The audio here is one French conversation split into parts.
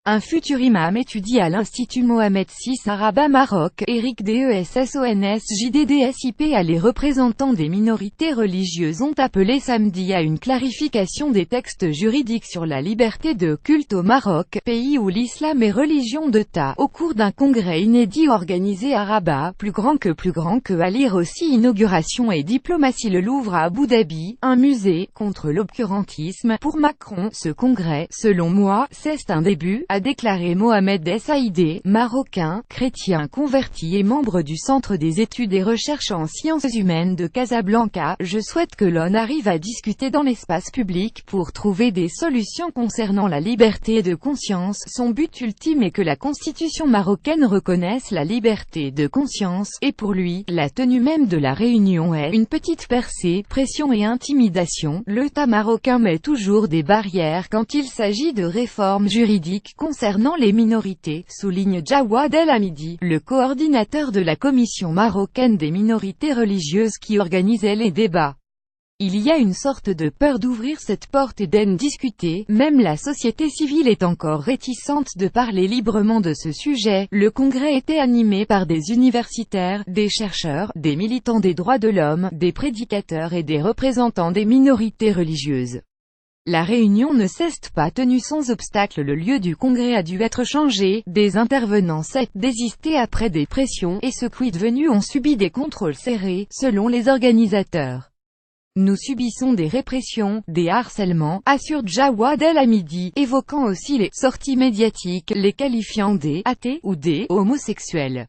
Un futur imam étudie à l'Institut Mohammed VI à Rabat, Maroc. Eric Dessons JDDSIP. Les représentants des minorités religieuses ont appelé samedi à une clarification des textes juridiques sur la liberté de culte au Maroc, pays où l'islam est religion d'État, au cours d'un congrès inédit organisé à Rabat, plus grand que à lire aussi inauguration et diplomatie. Le Louvre à Abu Dhabi, un musée contre l'obscurantisme. Pour Macron, ce congrès, selon moi, c'est un début, a déclaré Mohamed Saïdé, marocain, chrétien converti et membre du Centre des études et recherches en sciences humaines de Casablanca. Je souhaite que l'on arrive à discuter dans l'espace public pour trouver des solutions concernant la liberté de conscience. Son but ultime est que la constitution marocaine reconnaisse la liberté de conscience, et pour lui, la tenue même de la réunion est une petite percée, pression et intimidation. L'État marocain met toujours des barrières quand il s'agit de réformes juridiques concernant les minorités, souligne Jawad El Hamidi, le coordinateur de la Commission marocaine des minorités religieuses qui organisait les débats. Il y a une sorte de peur d'ouvrir cette porte et d'en discuter, même la société civile est encore réticente de parler librement de ce sujet. Le congrès était animé par des universitaires, des chercheurs, des militants des droits de l'homme, des prédicateurs et des représentants des minorités religieuses. La réunion ne s'est pas tenue sans obstacle. Le lieu du congrès a dû être changé, des intervenants s'est désisté après des pressions, et ceux qui venus ont subi des contrôles serrés, selon les organisateurs. Nous subissons des répressions, des harcèlements, assure Jawad El Hamidi, évoquant aussi les sorties médiatiques, les qualifiant des athées ou des homosexuels.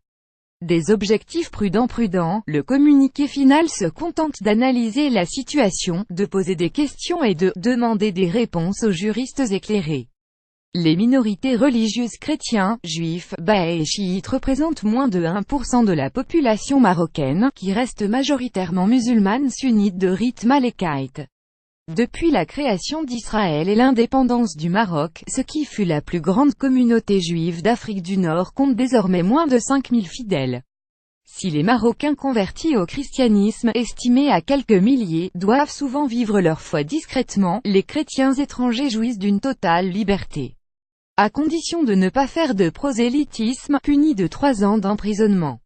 Des objectifs prudents. Le communiqué final se contente d'analyser la situation, de poser des questions et de demander des réponses aux juristes éclairés. Les minorités religieuses chrétiens, juifs, bahais et chiites représentent moins de 1% de la population marocaine, qui reste majoritairement musulmane sunnite de rite malékite. Depuis la création d'Israël et l'indépendance du Maroc, ce qui fut la plus grande communauté juive d'Afrique du Nord compte désormais moins de 5000 fidèles. Si les Marocains convertis au christianisme, estimés à quelques milliers, doivent souvent vivre leur foi discrètement, les chrétiens étrangers jouissent d'une totale liberté. À condition de ne pas faire de prosélytisme, puni de 3 ans d'emprisonnement.